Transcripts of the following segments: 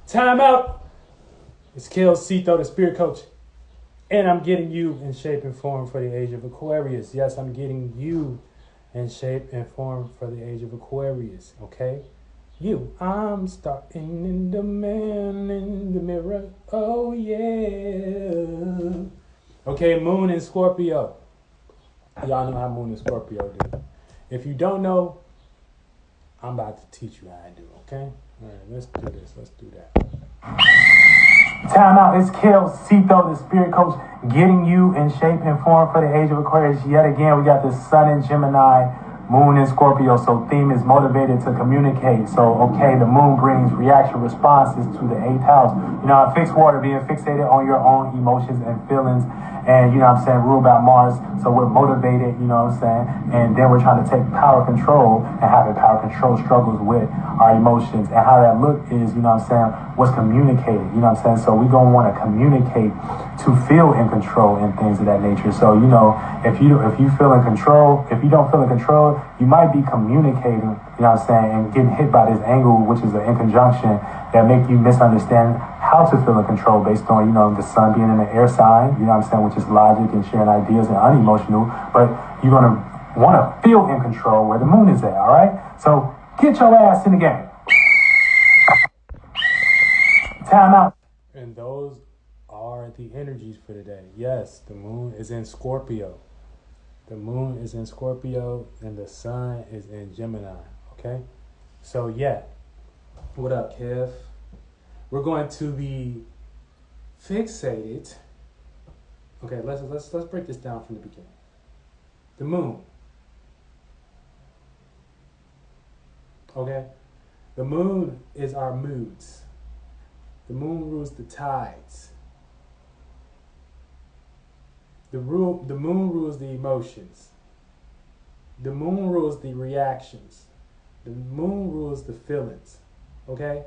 Time out. It's Ceito, the spirit coach. And I'm getting you in shape and form for the age of Aquarius. Yes, I'm getting you in shape and form for the age of Aquarius. Okay? I'm starting in the man in the mirror. Oh, yeah. Okay, Moon in Scorpio. Y'all know how Moon in Scorpio do. If you don't know, I'm about to teach you how I do, okay? All right, let's do this. Let's do that. Time out. It's Ceito, the spirit coach, getting you in shape and form for the age of Aquarius. Yet again, we got the Sun in Gemini, Moon in Scorpio. So theme is motivated to communicate. So, okay, the Moon brings reaction responses to the 8th house. You know, fixed water, being fixated on your own emotions and feelings. And, you know what I'm saying, ruled by Mars. So we're motivated, you know what I'm saying? And then we're trying to take power control and having power control struggles with our emotions. And how that look is, you know what I'm saying, what's communicated, you know what I'm saying? So we're going to want to communicate to feel in control and things of that nature. So, you know, if you feel in control, if you don't feel in control, you might be communicating, you know what I'm saying, and getting hit by this angle, which is an in conjunction that make you misunderstand how to feel in control based on, you know, the sun being in the air sign, you know what I'm saying, which is logic and sharing ideas and unemotional, but you're going to want to feel in control where the moon is at, all right? So get your ass in the game. Time out. And those are the energies for today. Yes, the moon is in Scorpio. The moon is in Scorpio and the sun is in Gemini, okay? So, yeah. What up, Kev? We're going to be fixated. Okay, let's break this down from the beginning. The moon. Okay? The moon is our moods. The moon rules the tides. The moon rules the emotions. The moon rules the reactions. The moon rules the feelings. Okay?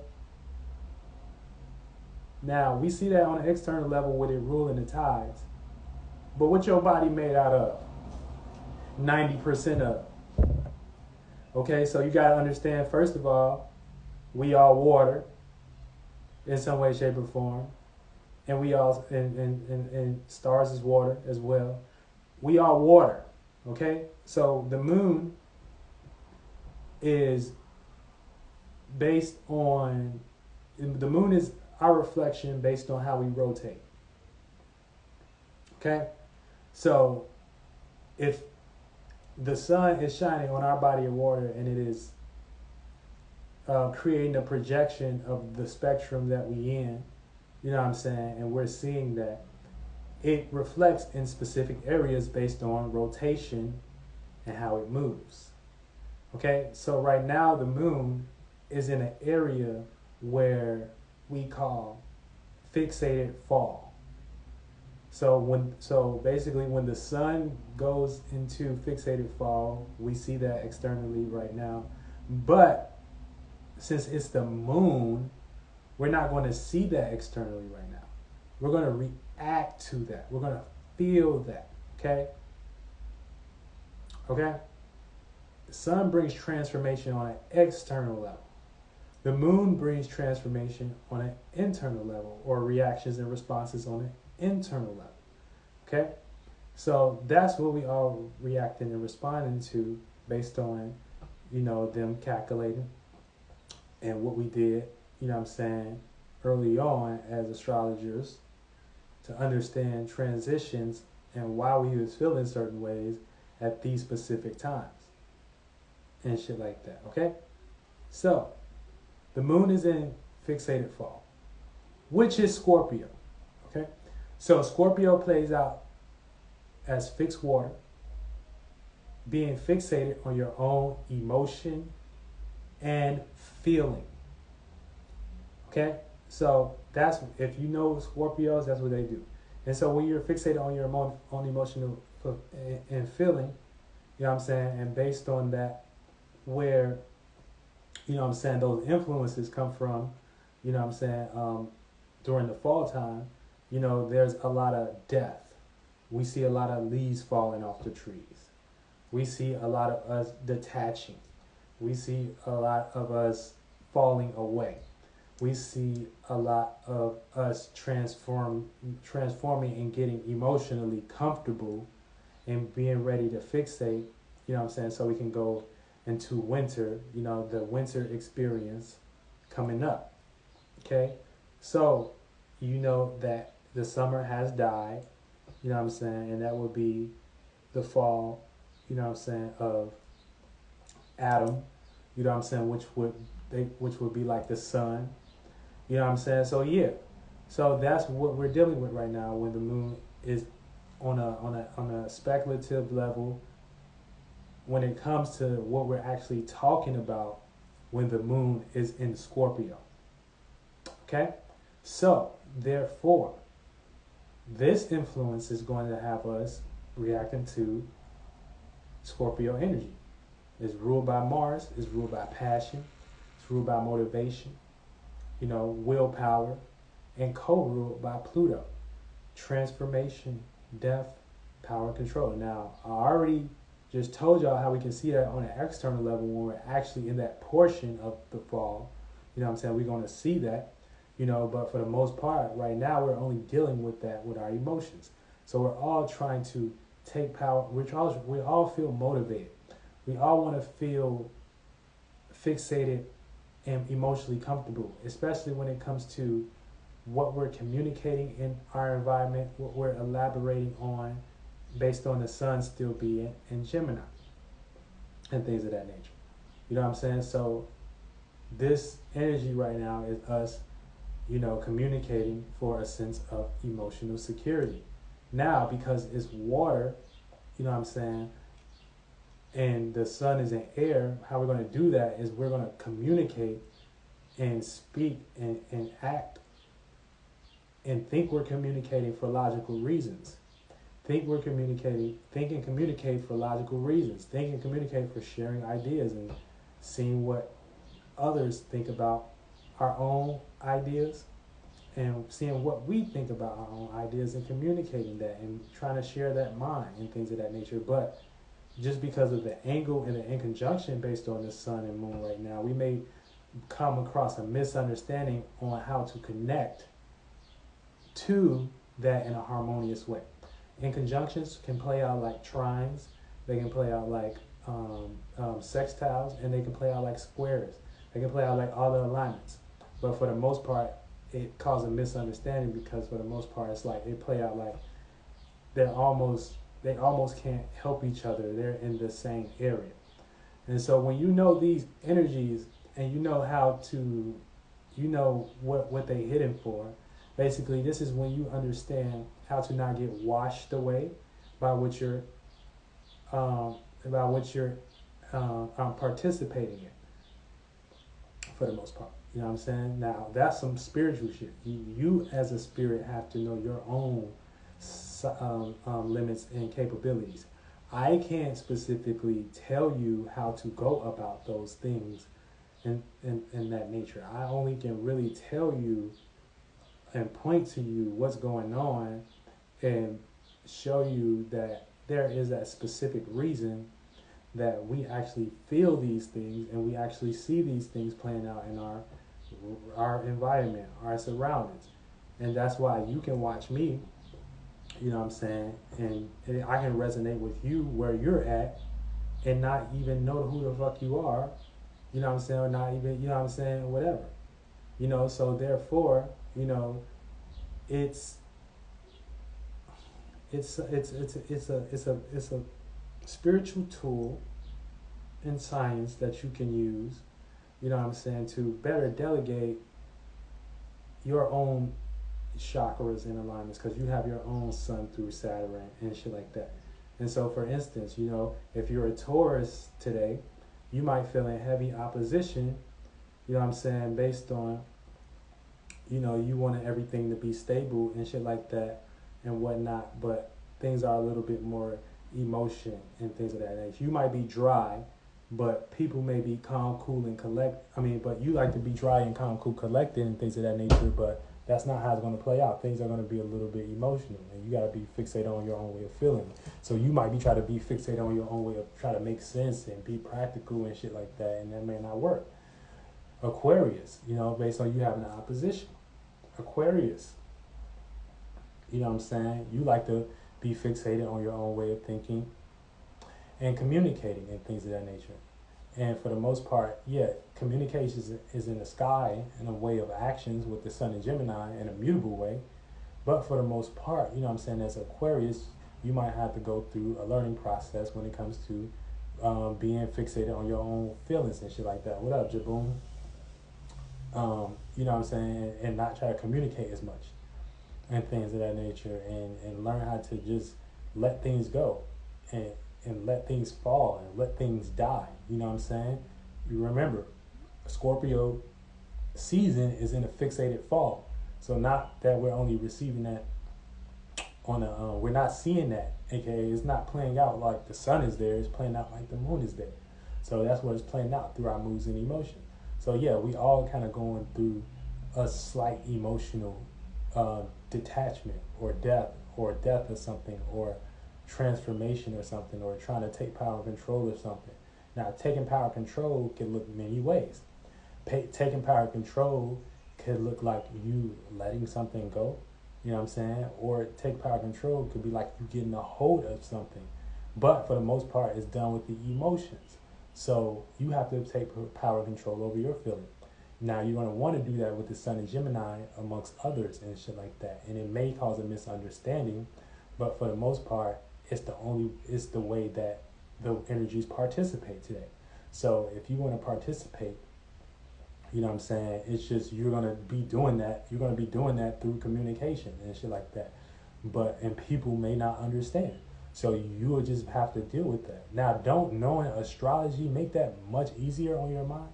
Now, we see that on an external level with it ruling the tides. But what your body made out of? 90% of. Okay, so you got to understand, first of all, we all water in some way, shape, or form. And we all, and stars is water as well. We are water, okay? So the moon is based on, the moon is our reflection based on how we rotate, okay? So if the sun is shining on our body of water and it is creating a projection of the spectrum that we in, you know what I'm saying, and we're seeing that, it reflects in specific areas based on rotation and how it moves. Okay, so right now the moon is in an area where we call fixated fall. So basically when the sun goes into fixated fall, we see that externally right now. But since it's the moon, we're not going to see that externally right now. We're going to react to that. We're going to feel that. Okay? Okay? The sun brings transformation on an external level. The moon brings transformation on an internal level, or reactions and responses on an internal level. Okay? So that's what we all reacting and responding to based on, you know, them calculating and what we did, you know what I'm saying, early on as astrologers to understand transitions and why we was feeling certain ways at these specific times and shit like that, okay? So, the moon is in fixated fall, which is Scorpio, okay? So, Scorpio plays out as fixed water, being fixated on your own emotion and feeling. Okay, so that's, if you know Scorpios, that's what they do. And so when you're fixated on your own emotional and feeling, you know what I'm saying, and based on that, where, you know what I'm saying, those influences come from, you know what I'm saying, during the fall time, you know, there's a lot of death. We see a lot of leaves falling off the trees. We see a lot of us detaching. We see a lot of us falling away. we see a lot of us transforming and getting emotionally comfortable and being ready to fixate, you know what I'm saying, so we can go into winter, you know, the winter experience coming up. Okay? So, you know that the summer has died, you know what I'm saying, and that would be the fall, you know what I'm saying, of Adam, you know what I'm saying, which would be like the sun, you know what I'm saying? So yeah. So that's what we're dealing with right now when the moon is on a speculative level when it comes to what we're actually talking about when the moon is in Scorpio. Okay? So, therefore, this influence is going to have us reacting to Scorpio energy. It's ruled by Mars, it's ruled by passion, it's ruled by motivation, you know, willpower, and co-ruled by Pluto. Transformation, death, power, and control. Now, I already just told y'all how we can see that on an external level when we're actually in that portion of the fall. You know what I'm saying? We're going to see that, you know, but for the most part, right now, we're only dealing with that with our emotions. So we're all trying to take power. We all feel motivated. We all want to feel fixated and emotionally comfortable, especially when it comes to what we're communicating in our environment, what we're elaborating on based on the sun still being in Gemini and things of that nature. You know what I'm saying? So this energy right now is us, you know, communicating for a sense of emotional security. Now, because it's water, you know what I'm saying, and the sun is in air, how we're going to do that is we're going to communicate and speak and act and think we're communicating for logical reasons. Think and communicate for logical reasons. Think and communicate for sharing ideas and seeing what others think about our own ideas and seeing what we think about our own ideas and communicating that and trying to share that mind and things of that nature. But just because of the angle and the inconjunction based on the sun and moon right now, we may come across a misunderstanding on how to connect to that in a harmonious way. Inconjunctions can play out like trines, they can play out like sextiles, and they can play out like squares. They can play out like all the alignments. But for the most part, it causes a misunderstanding because for the most part, it's like they play out like they almost can't help each other. They're in the same area. And so when you know these energies and you know how to, you know what they hidden for, basically this is when you understand how to not get washed away by what you're participating in for the most part. You know what I'm saying? Now that's some spiritual shit. You as a spirit have to know your own limits and capabilities. I can't specifically tell you how to go about those things in that nature. I only can really tell you and point to you what's going on and show you that there is that specific reason that we actually feel these things and we actually see these things playing out in our environment, our surroundings. And that's why you can watch me, you know what I'm saying, and I can resonate with you where you're at and not even know who the fuck you are, you know what I'm saying, or not even, you know what I'm saying, whatever. You know, so therefore, you know, it's a spiritual tool in science that you can use, you know what I'm saying, to better delegate your own chakras and alignments, because you have your own sun through Saturn and shit like that. And so for instance, you know, if you're a Taurus today, you might feel in heavy opposition, you know what I'm saying, based on, you know, you want everything to be stable and shit like that and whatnot, but things are a little bit more emotion and things of that nature. You might be dry, but people may be calm, cool, and but you like to be dry and calm, cool, collected and things of that nature, but that's not how it's going to play out. Things are going to be a little bit emotional, and you got to be fixated on your own way of feeling. So you might be trying to be fixated on your own way of trying to make sense and be practical and shit like that, and that may not work. Aquarius, based on you having an opposition. Aquarius, you know what I'm saying? You like to be fixated on your own way of thinking and communicating and things of that nature. And for the most part, yeah, communication is in the sky in a way of actions with the sun and Gemini in a mutable way. But for the most part, as Aquarius, you might have to go through a learning process when it comes to being fixated on your own feelings and shit like that. What up, Jaboom? And not try to communicate as much and things of that nature, and learn how to just let things go and let things fall and let things die. You know what I'm saying? You remember, Scorpio season is in a fixated fall. So not that we're only receiving that on a, we're not seeing that, aka it's not playing out like the sun is there, it's playing out like the moon is there. So that's what it's playing out through our moods and emotions. So yeah, we all kind of going through a slight emotional detachment or death of something, or transformation or something, or trying to take power and control of something. Now, taking power and control can look many ways. Taking power and control could look like you letting something go, or take power and control could be like you getting a hold of something. But for the most part, it's done with the emotions. So you have to take power and control over your feeling. Now, you're going to want to do that with the sun and Gemini amongst others and shit like that. And it may cause a misunderstanding, but for the most part, it's the way that the energies participate today. So if you want to participate, it's just, you're going to be doing that. You're going to be doing that through communication and shit like that. And people may not understand. So you will just have to deal with that. Now, don't knowing astrology make that much easier on your mind?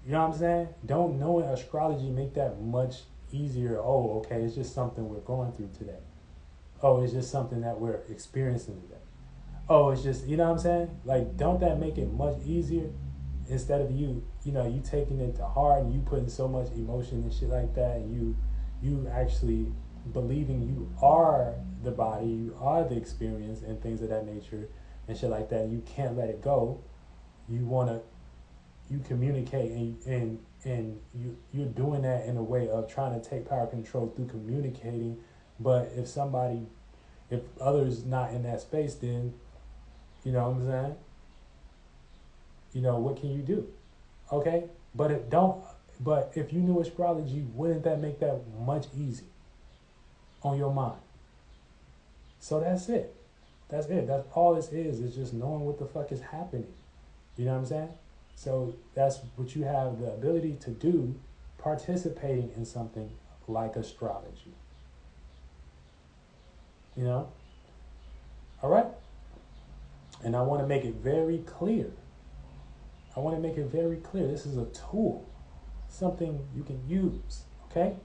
You know what I'm saying? Don't knowing astrology make that much easier. Oh, okay, it's just something we're going through today. Oh, it's just something that we're experiencing today. Oh, it's just, you know what I'm saying? Like, don't that make it much easier? Instead of you taking it to heart and you putting so much emotion and shit like that, and you actually believing you are the body, you are the experience and things of that nature and shit like that, and you can't let it go. You communicate and you're doing that in a way of trying to take power control through communicating. But if others not in that space, then you know what I'm saying? What can you do? Okay? But if you knew astrology, wouldn't that make that much easier on your mind? So that's it. That's all this is. It's just knowing what the fuck is happening. You know what I'm saying? So that's what you have the ability to do, participating in something like astrology. All right? And I want to make it very clear. This is a tool, something you can use, okay?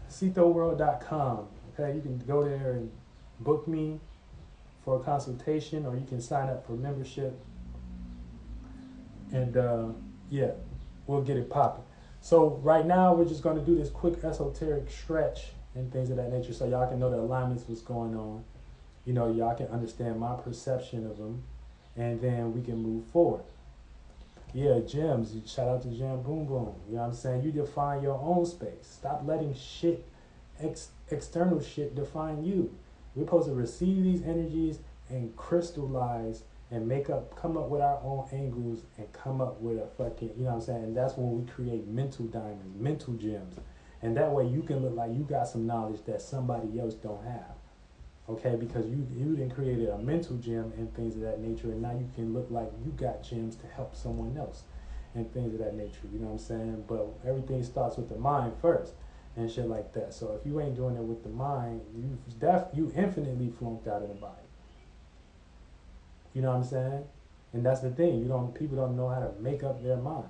CeitoWorld.com, okay? You can go there and book me for a consultation, or you can sign up for membership. And we'll get it popping. So right now, we're just going to do this quick esoteric stretch and things of that nature, so y'all can know the alignments, what's going on. Y'all can understand my perception of them, and then we can move forward. Yeah, gems. Shout out to Jam Boom Boom. You know what I'm saying? You define your own space. Stop letting external shit define you. We're supposed to receive these energies and crystallize and come up with our own angles and come up with a fucking, you know what I'm saying? And that's when we create mental diamonds, mental gems. And that way you can look like you got some knowledge that somebody else don't have. Okay, because you then created a mental gem and things of that nature, and now you can look like you got gems to help someone else and things of that nature, you know what I'm saying? But everything starts with the mind first and shit like that. So if you ain't doing it with the mind, you infinitely flunked out of the body. You know what I'm saying? And that's the thing, people don't know how to make up their mind.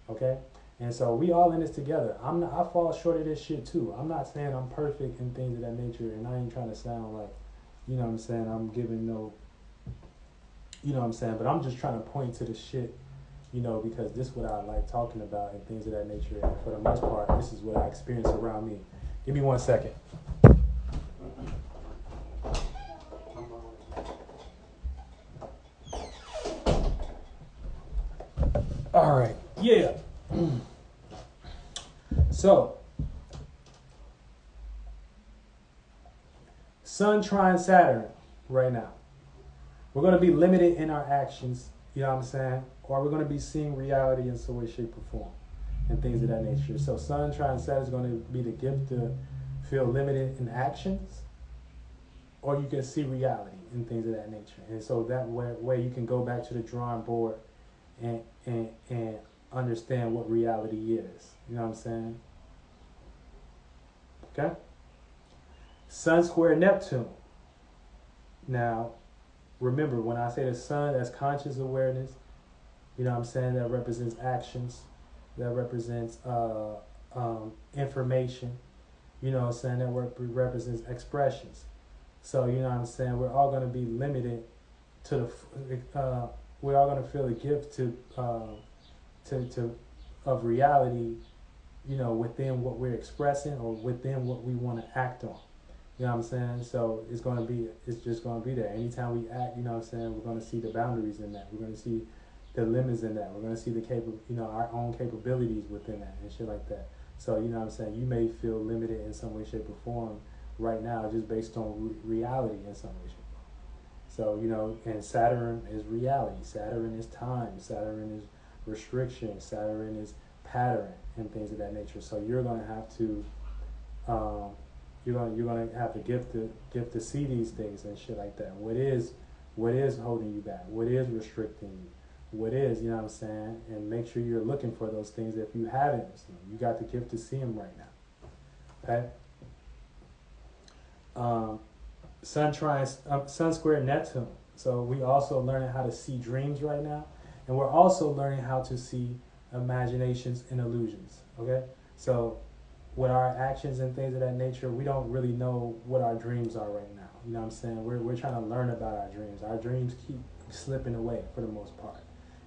Okay? And so we all in this together. I fall short of this shit too. I'm not saying I'm perfect and things of that nature, and I ain't trying to sound like, you know what I'm saying, I'm giving no, you know what I'm saying, but I'm just trying to point to the shit, because this is what I like talking about and things of that nature. And for the most part, this is what I experience around me. Give me 1 second. All right. Yeah. So, Sun trine Saturn right now. We're going to be limited in our actions, you know what I'm saying? Or we're going to be seeing reality in some way, shape, or form and things of that nature. So Sun trine Saturn is going to be the gift to feel limited in actions, or you can see reality in things of that nature. And so that way you can go back to the drawing board and understand what reality is. You know what I'm saying? Okay? Sun square Neptune. Now, remember, when I say the sun, that's conscious awareness. You know what I'm saying? That represents actions. That represents information. You know what I'm saying? That represents expressions. So, you know what I'm saying? We're all going to be limited to the... we're all going to feel the gift of reality, you know, within what we're expressing or within what we want to act on. You know what I'm saying? So it's just going to be there. Anytime we act, you know what I'm saying, we're going to see the boundaries in that. We're going to see the limits in that. We're going to see our own capabilities within that and shit like that. So, you know what I'm saying, you may feel limited in some way, shape, or form right now just based on reality in some way, shape, or form. So, you know, and Saturn is reality. Saturn is time. Saturn is restriction. Saturn is pattern and things of that nature. So you're going to have to... You're gonna have to gift to see these things and shit like that. What is holding you back? What is restricting you? What is, you know what I'm saying? And make sure you're looking for those things if you haven't seen them. You got the gift to see them right now. Okay. Sun square Neptune. So we also learning how to see dreams right now, and we're also learning how to see imaginations and illusions. Okay. So with our actions and things of that nature, we don't really know what our dreams are right now. You know what I'm saying? We're trying to learn about our dreams. Our dreams keep slipping away for the most part.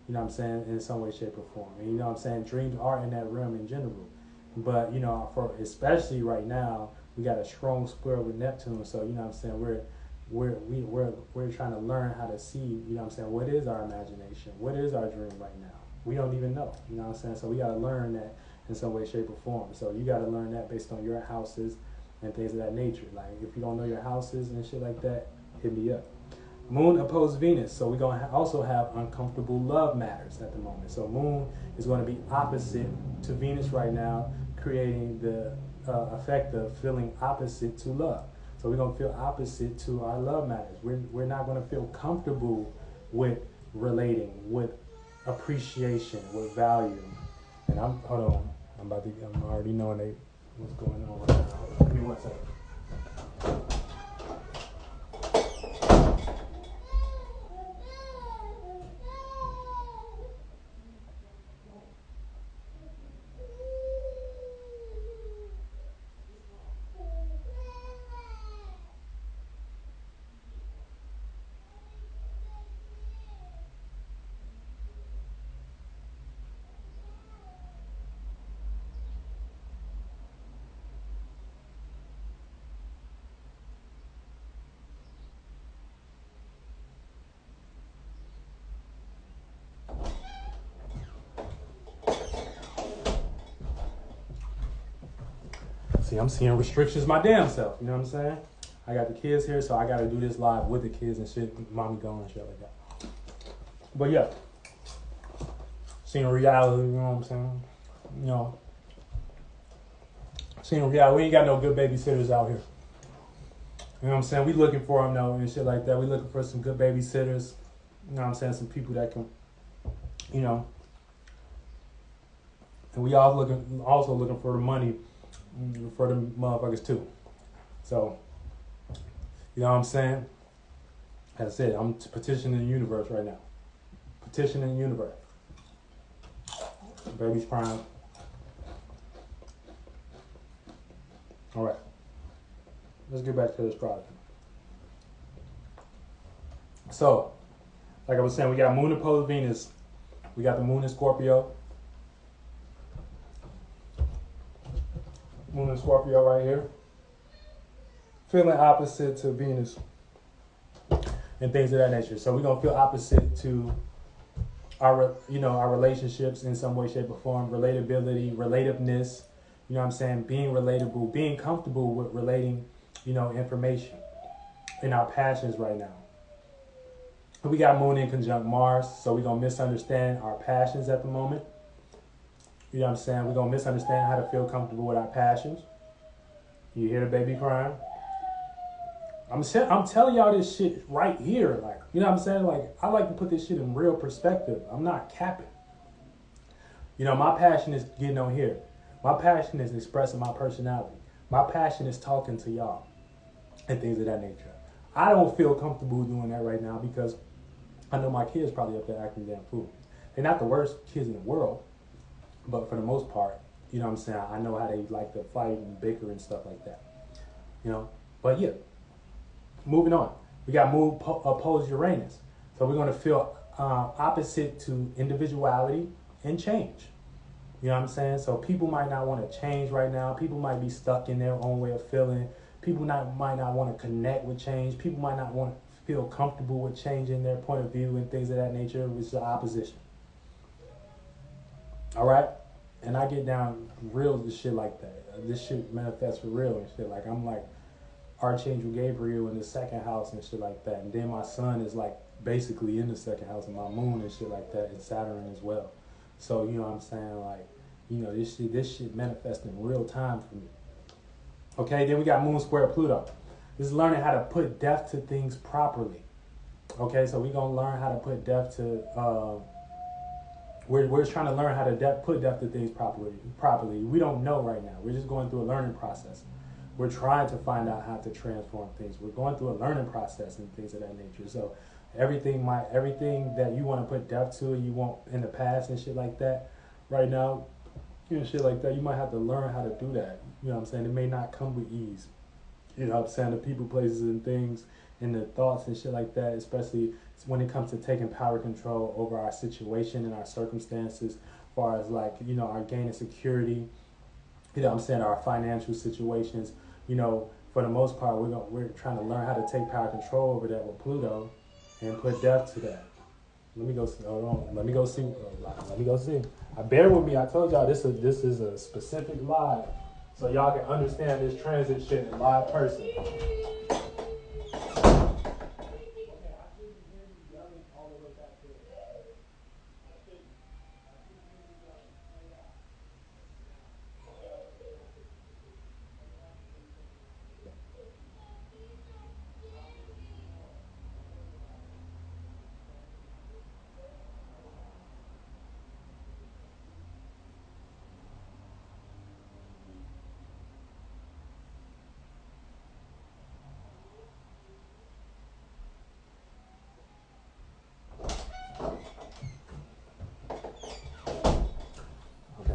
You know what I'm saying? In some way, shape, or form. And you know what I'm saying? Dreams are in that realm in general. But, you know, for especially right now, we got a strong square with Neptune. So, you know what I'm saying? We're trying to learn how to see, you know what I'm saying? What is our imagination? What is our dream right now? We don't even know. You know what I'm saying? So we got to learn that in some way, shape, or form. So you got to learn that based on your houses and things of that nature. Like, if you don't know your houses and shit like that, hit me up. Moon opposed Venus. So we're going to also have uncomfortable love matters at the moment. So Moon is going to be opposite to Venus right now, creating the effect of feeling opposite to love. So we're going to feel opposite to our love matters. We're not going to feel comfortable with relating, with appreciation, with value. And hold on. I'm already knowing what's going on right now. Give me 1 second. See, I'm seeing restrictions my damn self. You know what I'm saying? I got the kids here, so I got to do this live with the kids and shit. Mommy gone and shit like that. But yeah, seeing reality, you know what I'm saying? You know, seeing reality. We ain't got no good babysitters out here. You know what I'm saying? We looking for them though and shit like that. We looking for some good babysitters. You know what I'm saying? Some people that can, you know. And we also looking for the money for the motherfuckers too. So, you know what I'm saying? As I said, I'm petitioning the universe right now. Petitioning the universe. Baby's crying. All right. Let's get back to this product. So, like I was saying, we got Moon opposed Venus. We got the Moon in Scorpio. Moon in Scorpio right here. Feeling opposite to Venus and things of that nature. So we're going to feel opposite to our relationships in some way, shape, or form, relatability, relativeness, you know what I'm saying, being relatable, being comfortable with relating, information in our passions right now. We got Moon in conjunct Mars, so we're gonna misunderstand our passions at the moment. You know what I'm saying? We're gonna misunderstand how to feel comfortable with our passions. You hear the baby crying? I'm telling y'all this shit right here. Like, you know what I'm saying? Like, I like to put this shit in real perspective. I'm not capping. My passion is getting on here. My passion is expressing my personality. My passion is talking to y'all and things of that nature. I don't feel comfortable doing that right now because I know my kids probably up there acting damn fool. They're not the worst kids in the world, but for the most part, you know what I'm saying, I know how they like to fight and bicker and stuff like that. But yeah, moving on. We got Moon opposed Uranus. So we're going to feel opposite to individuality and change. You know what I'm saying? So people might not want to change right now. People might be stuck in their own way of feeling. People might not want to connect with change. People might not want to feel comfortable with changing their point of view and things of that nature, which is the opposition. All right? And I get down real to shit like that. This shit manifests for real and shit. Like, I'm like Archangel Gabriel in the second house and shit like that. And then my sun is like basically in the second house and my moon and shit like that, and Saturn as well. So, you know what I'm saying? Like, this shit manifests in real time for me. Okay, then we got Moon square Pluto. This is learning how to put depth to things properly. Okay, so we're going to learn how to put depth to, we're trying to learn how to put depth to things properly. We don't know right now. We're just going through a learning process. We're trying to find out how to transform things. We're going through a learning process and things of that nature. So everything that you want to put depth to, you want in the past and shit like that, right now, shit like that, you might have to learn how to do that. You know what I'm saying? It may not come with ease. You know what I'm saying? The people, places, and things, and the thoughts and shit like that, especially when it comes to taking power control over our situation and our circumstances, as far as like, our gain of security, you know what I'm saying, our financial situations, for the most part, we're trying to learn how to take power control over that with Pluto and put depth to that. Let me go see. Hold on. Let me go see. Bear with me. I told y'all this is a specific live, so y'all can understand this transit shit in live person.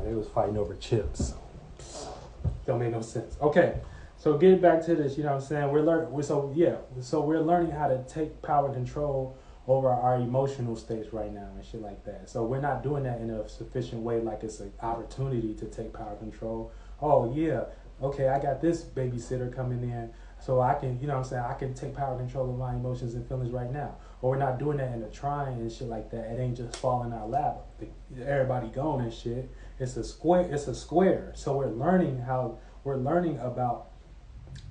They was fighting over chips. Don't make no sense. Okay, so getting back to this, you know what I'm saying? We're learning how to take power and control over our emotional states right now and shit like that. So we're not doing that in a sufficient way, like it's an opportunity to take power control. Oh yeah, okay, I got this babysitter coming in, so I can, I can take power control of my emotions and feelings right now. Or we're not doing that in a trying and shit like that. It ain't just falling in our lap. Everybody going and shit. It's a square. So we're learning about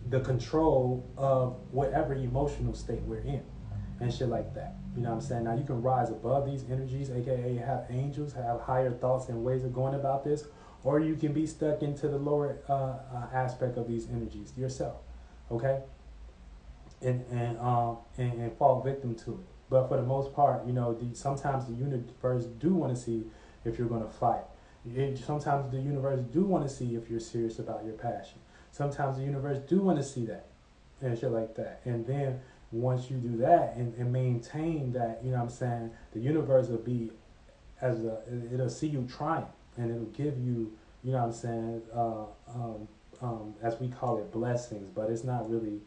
the control of whatever emotional state we're in and shit like that. You know what I'm saying? Now you can rise above these energies, aka have angels, have higher thoughts and ways of going about this, or you can be stuck into the lower aspect of these energies yourself. Okay? And fall victim to it. But for the most part, sometimes the universe do want to see if you're going to fight. Sometimes the universe do want to see if you're serious about your passion. Sometimes the universe do want to see that and shit like that. And then once you do that and maintain that, the universe will be it'll see you trying, and it'll give you, as we call it, blessings. But it's not really,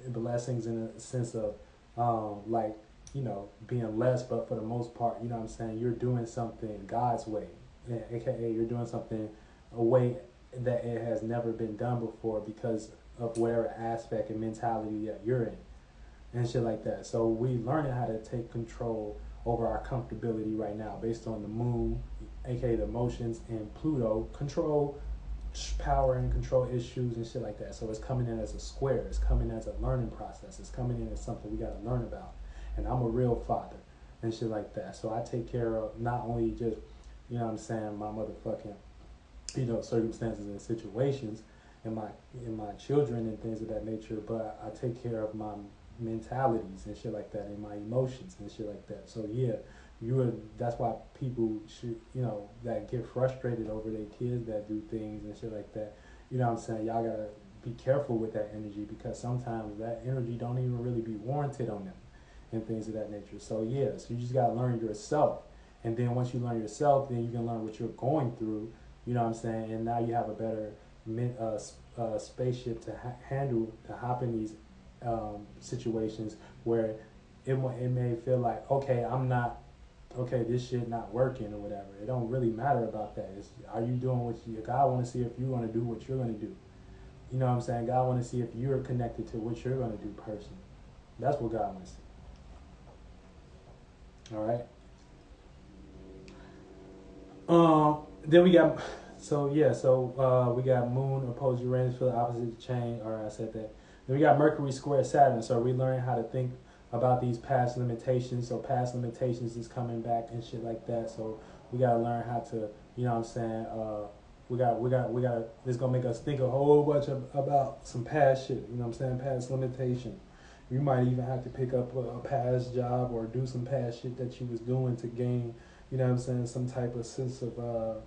blessings in a sense of being less, but for the most part, you're doing something God's way, aka you're doing something a way that it has never been done before because of whatever aspect and mentality that you're in and shit like that. So we learning how to take control over our comfortability right now based on the moon, aka the emotions, and Pluto control power and control issues and shit like that. So it's coming in as a square. It's coming as a learning process. It's coming in as something we got to learn about. And I'm a real father and shit like that. So I take care of not only just, you know what I'm saying, my motherfucking, you know, circumstances and situations and my children and things of that nature, but I take care of my mentalities and shit like that and my emotions and shit like that. So yeah, that's why people should, you know, that get frustrated over their kids that do things and shit like that. You know what I'm saying? Y'all gotta be careful with that energy because sometimes that energy don't even really be warranted on them and things of that nature. So yeah, so you just gotta learn yourself. And then once you learn yourself, then you can learn what you're going through, you know what I'm saying? And now you have a better spaceship to handle, to hop in these situations where it may feel like, okay, this shit not working or whatever. It don't really matter about that. Are you doing what God want to see if you're going to do what you're going to do. You know what I'm saying? God want to see if you're connected to what you're going to do personally. That's what God wants to see. All right. Then we got, we got Moon opposed Uranus for the opposite chain. All right, I said that. Then we got Mercury square Saturn. So we learn how to think about these past limitations. So past limitations is coming back and shit like that. So we gotta learn how to, you know what I'm saying? We got. It's gonna make us think a whole bunch about some past shit. You know what I'm saying? Past limitations. You might even have to pick up a past job or do some past shit that you was doing to gain, you know what I'm saying, some type of sense of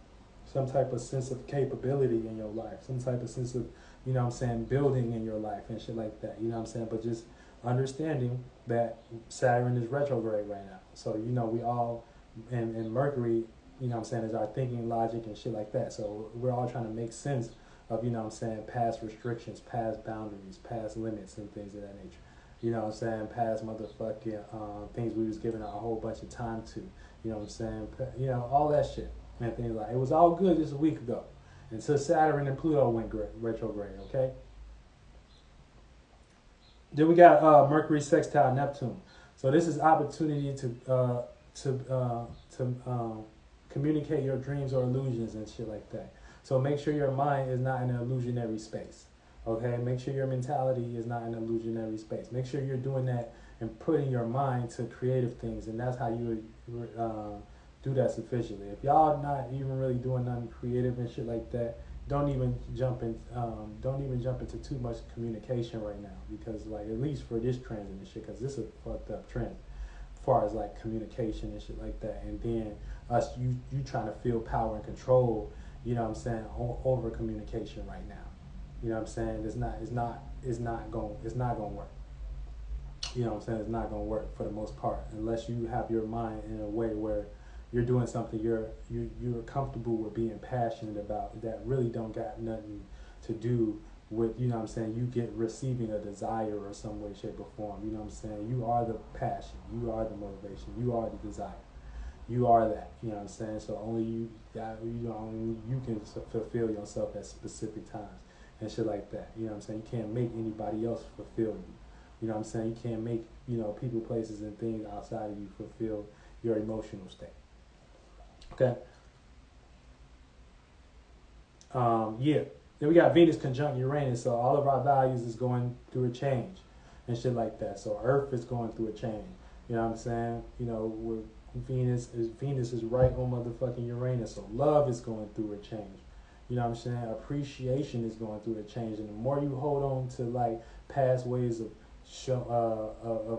capability in your life, some type of sense of, you know what I'm saying, building in your life and shit like that. You know what I'm saying? But just understanding that Saturn is retrograde right now. So, you know, we all, and Mercury, you know what I'm saying, is our thinking, logic, and shit like that. So we're all trying to make sense of, you know what I'm saying, past restrictions, past boundaries, past limits, and things of that nature. You know what I'm saying, past motherfucking things we was giving a whole bunch of time to. You know what I'm saying, you know, all that shit. And things like, it was all good just a week ago until Saturn and Pluto went retrograde, okay? Then we got Mercury sextile Neptune. So this is opportunity to communicate your dreams or illusions and shit like that. So make sure your mind is not in an illusionary space. Okay, make sure your mentality is not in an illusionary space. Make sure you're doing that and putting your mind to creative things, and that's how you would do that sufficiently. If y'all not even really doing nothing creative and shit like that, don't even jump into too much communication right now, because like, at least for this transit and shit, because this is a fucked up trend as far as like communication and shit like that. And then you trying to feel power and control, you know what I'm saying, over communication right now. You know what I'm saying? It's not gonna work. You know what I'm saying? It's not gonna work for the most part unless you have your mind in a way where you're doing something you're comfortable with being passionate about, that really don't got nothing to do with, you know what I'm saying, you receiving a desire or some way, shape, or form. You know what I'm saying? You are the passion, you are the motivation, you are the desire. You are that, you know what I'm saying? So only you can fulfill yourself at specific times and shit like that. You know what I'm saying? You can't make anybody else fulfill you. You know what I'm saying? You can't make, you know, people, places, and things outside of you fulfill your emotional state. Okay. Yeah. Then we got Venus conjunct Uranus, so all of our values is going through a change and shit like that. So Earth is going through a change. You know what I'm saying? You know, with Venus is right on motherfucking Uranus, so love is going through a change. You know what I'm saying? Appreciation is going through a change, and the more you hold on to like past ways of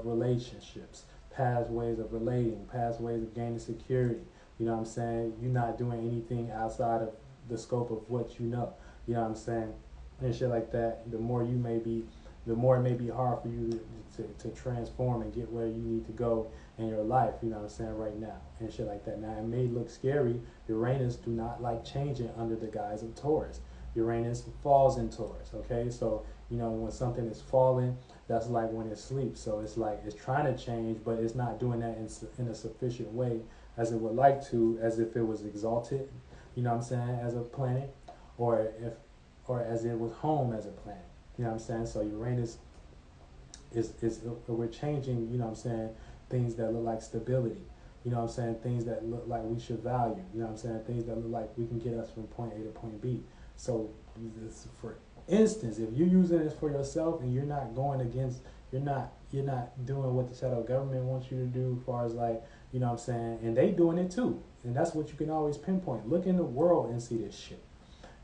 relationships, past ways of relating, past ways of gaining security, you know what I'm saying? You're not doing anything outside of the scope of what you know. You know what I'm saying? And shit like that. The more it may be hard for you to transform and get where you need to go in your life, you know what I'm saying, right now, and shit like that. Now, it may look scary. Uranus do not like changing under the guise of Taurus. Uranus falls in Taurus, okay? So, you know, when something is falling, that's like when it sleeps. So it's like it's trying to change, but it's not doing that in a sufficient way as it would like to, as if it was exalted, you know what I'm saying, as a planet, or as it was home as a planet. You know what I'm saying? So Uranus is we're changing, you know what I'm saying, things that look like stability. You know what I'm saying? Things that look like we should value. You know what I'm saying? Things that look like we can get us from point A to point B. So, for instance, if you're using this for yourself and you're not going against, you're not doing what the shadow government wants you to do, as far as like, you know what I'm saying? And they doing it too. And that's what you can always pinpoint. Look in the world and see this shit.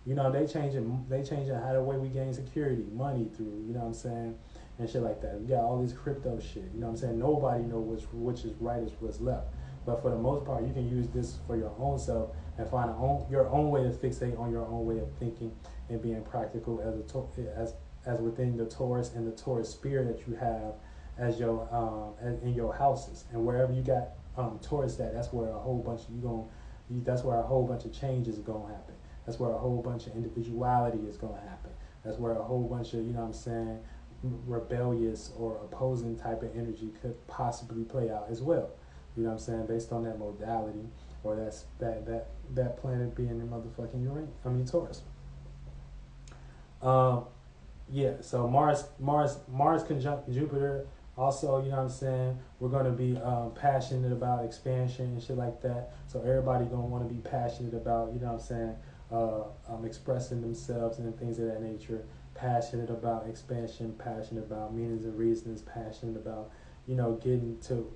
You know, they changing how the way we gain security, money through, you know what I'm saying, and shit like that. We got all this crypto shit, you know what I'm saying? Nobody knows which is right, is what's left. But for the most part, you can use this for your own self and find your own way to fixate on your own way of thinking and being practical as within the Taurus and the Taurus spirit that you have as your in your houses, and wherever you got Taurus at, that's where a whole bunch of changes are gonna happen. That's where a whole bunch of individuality is gonna happen. That's where a whole bunch of, you know what I'm saying, rebellious or opposing type of energy could possibly play out as well. You know what I'm saying, based on that modality, or that planet being in motherfucking Taurus. Yeah, so Mars conjunct Jupiter. Also, you know what I'm saying, we're going to be passionate about expansion and shit like that. So everybody going to want to be passionate about, you know what I'm saying, expressing themselves and things of that nature. Passionate about expansion, passionate about meanings and reasons, passionate about, you know, getting to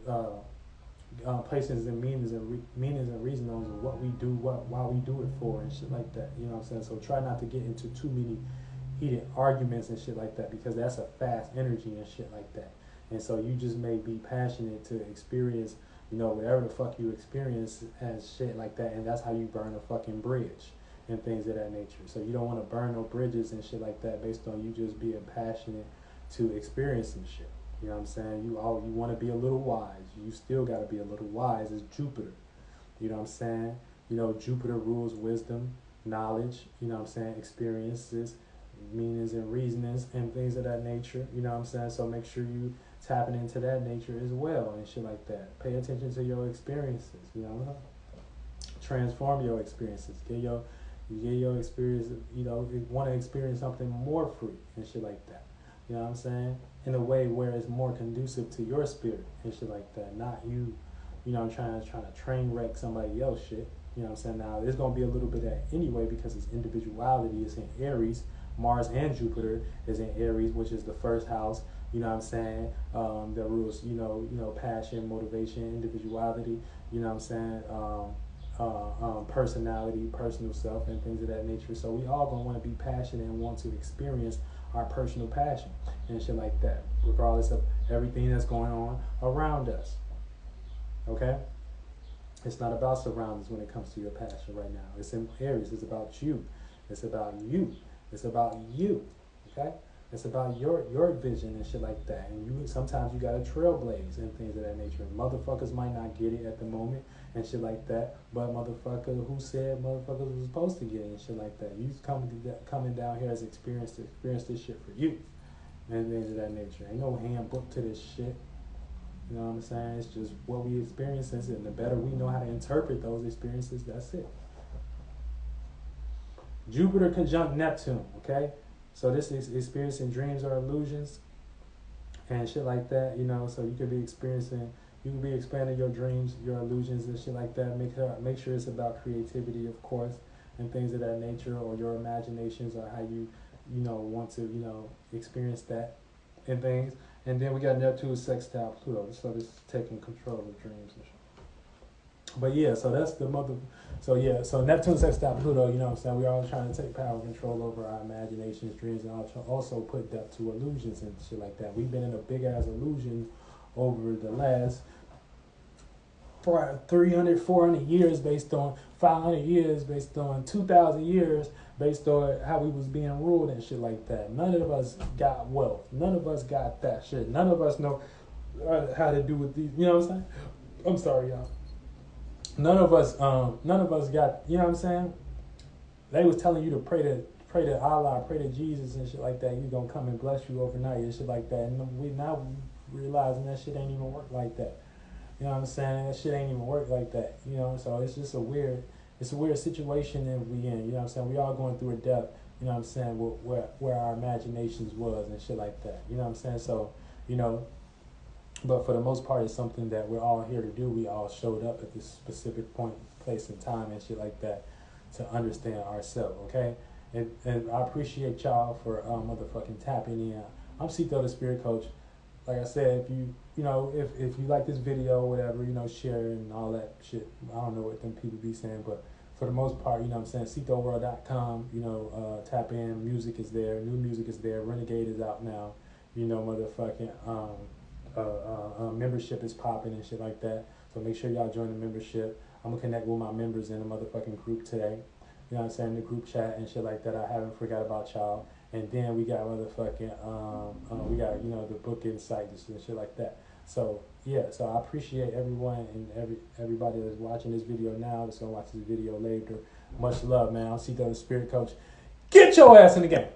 places and meanings and reasons of what we do, why we do it for, and shit like that. You know what I'm saying? So try not to get into too many heated arguments and shit like that, because that's a fast energy and shit like that. And so you just may be passionate to experience, you know, whatever the fuck you experience as shit like that, and that's how you burn a fucking bridge and things of that nature. So you don't want to burn no bridges and shit like that based on you just being passionate to experience some shit. You know what I'm saying? You want to be a little wise. You still got to be a little wise as Jupiter. You know what I'm saying? You know, Jupiter rules wisdom, knowledge, you know what I'm saying, experiences, meanings and reasonings and things of that nature. You know what I'm saying? So make sure you tapping into that nature as well and shit like that. Pay attention to your experiences, you know. Transform your experiences. Get your experience, you know, you want to experience something more free and shit like that. You know what I'm saying? In a way where it's more conducive to your spirit and shit like that. Not you, you know, trying to train wreck somebody else shit. You know what I'm saying? Now, there's going to be a little bit of that anyway, because its individuality is in Aries. Mars and Jupiter is in Aries, which is the first house. You know what I'm saying? That rules, you know, passion, motivation, individuality. You know what I'm saying? Personality, personal self, and things of that nature. So we all gonna want to be passionate and want to experience our personal passion and shit like that, regardless of everything that's going on around us. Okay? It's not about surroundings when it comes to your passion right now. It's in Aries. It's about you. It's about you. It's about you. Okay? It's about your vision and shit like that. And sometimes you gotta trailblaze and things of that nature. Motherfuckers might not get it at the moment and shit like that, but motherfucker, who said motherfuckers was supposed to get it and shit like that? You coming down here as experience this shit for you and things of that nature. Ain't no handbook to this shit. You know what I'm saying? It's just what we experience, and the better we know how to interpret those experiences, that's it. Jupiter conjunct Neptune, okay? So this is experiencing dreams or illusions and shit like that, you know. So you could be expanding your dreams, your illusions and shit like that. Make sure it's about creativity, of course, and things of that nature, or your imaginations, or how you want to, experience that and things. And then we got Neptune sextile Pluto, so this is taking control of dreams and shit. But yeah, so that's the mother. So yeah, so Neptune sextile Pluto, you know what I'm saying? We're all trying to take power and control over our imaginations, dreams, and also put depth to illusions and shit like that. We've been in a big ass illusion over the last 300, 400 years, based on 500 years, based on 2,000 years, based on how we was being ruled and shit like that. None of us got wealth. None of us got that shit. None of us know how to do with these. You know what I'm saying? I'm sorry, y'all. None of us got, you know what I'm saying? They was telling you to pray to Allah, pray to Jesus and shit like that. He's gonna come and bless you overnight and shit like that. And we now realizing that shit ain't even work like that. You know what I'm saying? That shit ain't even work like that. You know, so it's just a weird situation that we in. You know what I'm saying? We all going through a depth, you know what I'm saying, where our imaginations was and shit like that. You know what I'm saying? So, But for the most part, it's something that we're all here to do. We all showed up at this specific point, place, and time, and shit like that to understand ourselves, okay? And I appreciate y'all for motherfucking tapping in. I'm Ceito, the Spirit Coach. Like I said, if you like this video or whatever, share and all that shit. I don't know what them people be saying, but for the most part, what I'm saying, CeitoWorld.com, tap in, music is there, new music is there, Renegade is out now, motherfucking membership is popping and shit like that. So make sure y'all join the membership. I'm gonna connect with my members in the motherfucking group today. You know what I'm saying? The group chat and shit like that. I haven't forgot about y'all. And then we got motherfucking we got the booking sites and shit like that. So yeah, so I appreciate everyone and everybody that's watching this video now, that's gonna watch this video later. Much love, man. I'm Ceito, the Spirit Coach. Get your ass in the game.